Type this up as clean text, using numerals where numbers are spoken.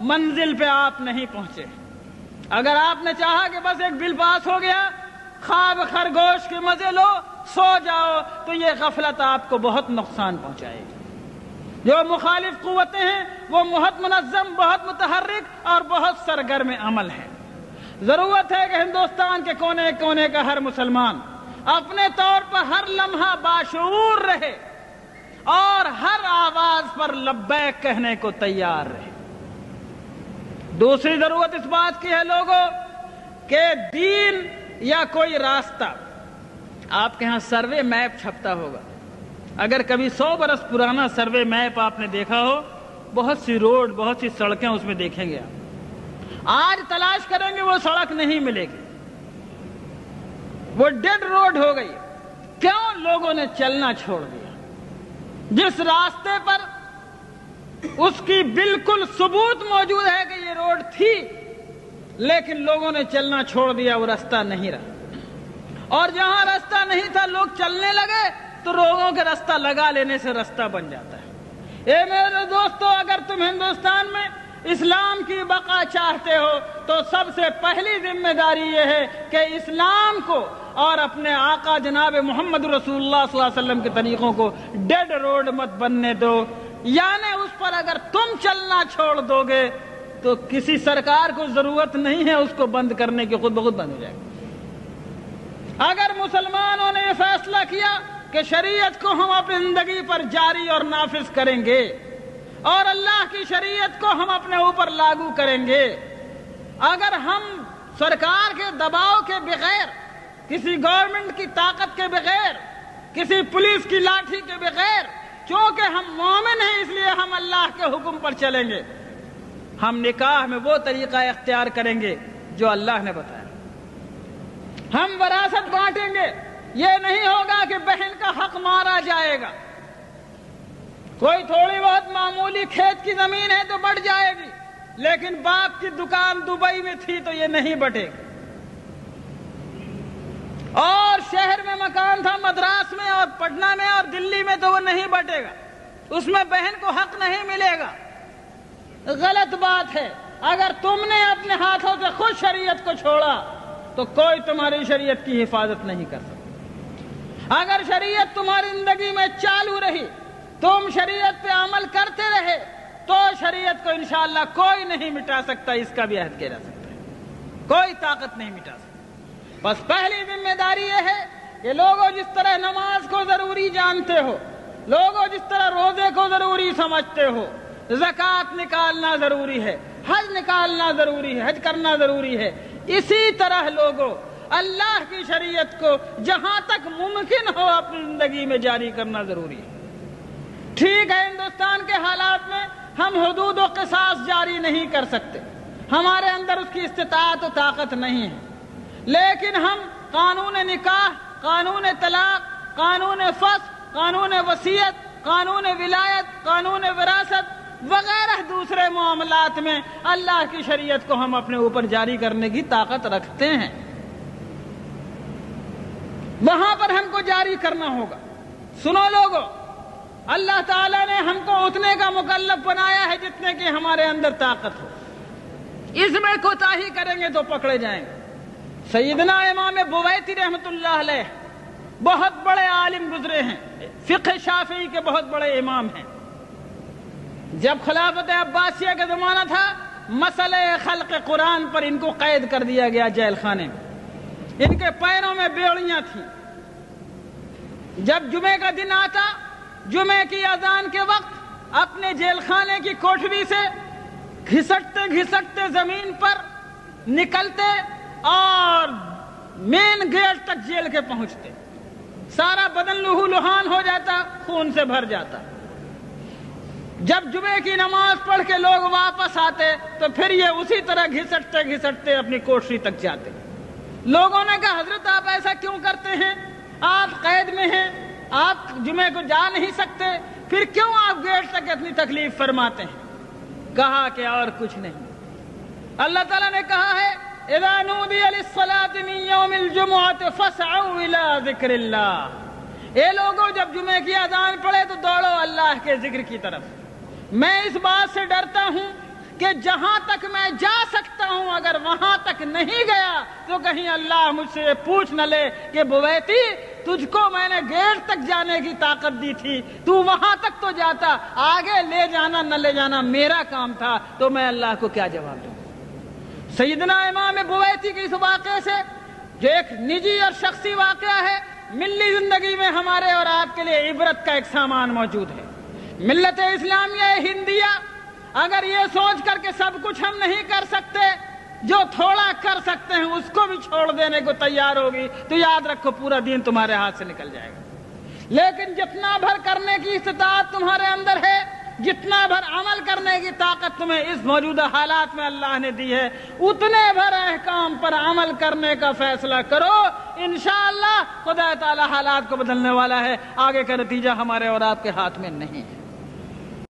منزل پہ آپ نہیں پہنچے۔ اگر آپ نے چاہا کہ بس ایک بل پاس ہو گیا، خواب خرگوش کے مزے لو، سو جاؤ، تو یہ غفلت آپ کو بہت نقصان پہنچائے گی۔ جو مخالف قوتیں ہیں وہ بہت منظم، بہت متحرک اور بہت سرگرم عمل ہے۔ ضرورت ہے کہ ہندوستان کے کونے کونے کا ہر مسلمان اپنے طور پر ہر لمحہ باشعور رہے اور ہر آواز پر لبیک کہنے کو تیار رہے۔ دوسری ضرورت اس بات کی ہے لوگوں کہ دین یا کوئی راستہ، آپ کے ہاں سروے میپ چھپتا ہوگا، اگر کبھی 100 برس پرانا سروے میپ آپ نے دیکھا ہو، بہت سی روڈ، بہت سی سڑکیں اس میں دیکھیں گے آپ۔ آج تلاش کریں گے وہ سڑک نہیں ملے گی، وہ ڈیڈ روڈ ہو گئی۔ کیوں؟ لوگوں نے چلنا چھوڑ دیا۔ جس راستے پر اس کی بالکل ثبوت موجود ہے کہ یہ روڈ تھی، لیکن لوگوں نے چلنا چھوڑ دیا، وہ راستہ نہیں رہا۔ اور جہاں راستہ نہیں تھا لوگ چلنے لگے تو لوگوں کے راستہ لگا لینے سے راستہ بن جاتا ہے۔ اے میرے دوستو، اگر تم ہندوستان میں اسلام کی بقا چاہتے ہو تو سب سے پہلی ذمہ داری یہ ہے کہ اسلام کو اور اپنے آقا جناب محمد رسول اللہ صلی اللہ علیہ وسلم کے طریقوں کو ڈیڈ روڈ مت بننے دو۔ یعنی اس پر اگر تم چلنا چھوڑ دو گے تو کسی سرکار کو ضرورت نہیں ہے اس کو بند کرنے کی، خود بخود بند ہو جائے گا۔ اگر مسلمانوں نے یہ فیصلہ کیا کہ شریعت کو ہم اپنی زندگی پر جاری اور نافذ کریں گے اور اللہ کی شریعت کو ہم اپنے اوپر لاگو کریں گے، اگر ہم سرکار کے دباؤ کے بغیر، کسی گورنمنٹ کی طاقت کے بغیر، کسی پولیس کی لاٹھی کے بغیر، چونکہ ہم مومن ہیں اس لیے ہم اللہ کے حکم پر چلیں گے، ہم نکاح میں وہ طریقہ اختیار کریں گے جو اللہ نے بتایا، ہم وراثت بانٹیں گے، یہ نہیں ہوگا کہ بہن کا حق مارا جائے گا۔ کوئی تھوڑی بہت معمولی کھیت کی زمین ہے تو بٹ جائے گی، لیکن باپ کی دکان دبئی میں تھی تو یہ نہیں بٹے گی، اور شہر میں مکان تھا مدراس میں اور پٹنہ میں اور دلی میں تو وہ نہیں بٹے گا، اس میں بہن کو حق نہیں ملے گا۔ غلط بات ہے۔ اگر تم نے اپنے ہاتھوں سے خود شریعت کو چھوڑا تو کوئی تمہاری شریعت کی حفاظت نہیں کر سکتا۔ اگر شریعت تمہاری زندگی میں چالو رہی، تم شریعت پہ عمل کرتے رہے، تو شریعت کو انشاءاللہ کوئی نہیں مٹا سکتا، اس کا بھی عہد کیا جا سکتا ہے، کوئی طاقت نہیں مٹا سکتا۔ بس پہلی ذمہ داری یہ ہے کہ لوگوں جس طرح نماز کو ضروری جانتے ہو، لوگوں جس طرح روزے کو ضروری سمجھتے ہو، زکوٰۃ نکالنا ضروری ہے، حج نکالنا ضروری ہے، حج کرنا ضروری ہے، اسی طرح لوگوں اللہ کی شریعت کو جہاں تک ممکن ہو اپنی زندگی میں جاری کرنا ضروری ہے۔ ٹھیک ہے، ہندوستان کے حالات میں ہم حدود و قصاص جاری نہیں کر سکتے، ہمارے اندر اس کی استطاعت و طاقت نہیں ہے، لیکن ہم قانون نکاح، قانون طلاق، قانون فسخ، قانون وصیت، قانون ولایت، قانون وراثت وغیرہ دوسرے معاملات میں اللہ کی شریعت کو ہم اپنے اوپر جاری کرنے کی طاقت رکھتے ہیں، وہاں پر ہم کو جاری کرنا ہوگا۔ سنو لوگوں، اللہ تعالیٰ نے ہم کو اتنے کا مکلف بنایا ہے جتنے کی ہمارے اندر طاقت ہو، اس میں کوتاہی کریں گے تو پکڑے جائیں گے۔ سیدنا امام بویتی رحمۃ اللہ علیہ بہت بڑے عالم گزرے ہیں، فقہ شافعی کے بہت بڑے امام ہیں۔ جب خلافت عباسیہ کا زمانہ تھا، مسئلہ خلق قرآن پر ان کو قید کر دیا گیا جیل خانے میں، ان کے پیروں میں بیڑیاں تھیں۔ جب جمعے کا دن آتا، جمعے کی اذان کے وقت اپنے جیل خانے کی کوٹھری سے گھسٹتے گھسٹتے زمین پر نکلتے اور مین گیٹ تک جیل کے پہنچتے، سارا بدن لہو لہان ہو جاتا، خون سے بھر جاتا۔ جب جمعے کی نماز پڑھ کے لوگ واپس آتے تو پھر یہ اسی طرح گھسٹتے گھسٹتے اپنی کوٹھری تک جاتے۔ لوگوں نے کہا حضرت آپ ایسا کیوں کرتے ہیں؟ آپ قید میں ہیں، آپ جمعے کو جا نہیں سکتے، پھر کیوں آپ گیٹ تک اتنی تکلیف فرماتے ہیں؟ کہا کہ اور کچھ نہیں، اللہ تعالیٰ نے کہا ہے اذا نودی للصلاة من یوم الجمعة فاسعوا الى ذکر اللہ، اے لوگوں جب جمعے کی اذان پڑھے تو دوڑو اللہ کے ذکر کی طرف۔ میں اس بات سے ڈرتا ہوں کہ جہاں تک میں جا سکتا ہوں اگر وہاں تک نہیں گیا تو کہیں اللہ مجھ سے یہ پوچھ نہ لے کہ بویتی تجھ کو میں نے گیٹ تک جانے کی طاقت دی تھی، تو وہاں تک تو جاتا، آگے لے جانا نہ لے جانا میرا کام تھا، تو میں اللہ کو کیا جواب دوں۔ سیدنا امام بویتی کے اس واقعے سے جو ایک نجی اور شخصی واقعہ ہے، ملی زندگی میں ہمارے اور آپ کے لیے عبرت کا ایک سامان موجود ہے۔ ملت اسلامیہ ہندیہ اگر یہ سوچ کر کے سب کچھ ہم نہیں کر سکتے، جو تھوڑا کر سکتے ہیں اس کو بھی چھوڑ دینے کو تیار ہوگی تو یاد رکھو پورا دین تمہارے ہاتھ سے نکل جائے گا۔ لیکن جتنا بھر کرنے کی استطاعت تمہارے اندر ہے، جتنا بھر عمل کرنے کی طاقت تمہیں اس موجودہ حالات میں اللہ نے دی ہے، اتنے بھر احکام پر عمل کرنے کا فیصلہ کرو، انشاءاللہ خدا تعالی حالات کو بدلنے والا ہے۔ آگے کا نتیجہ ہمارے اور آپ کے ہاتھ میں نہیں ہے۔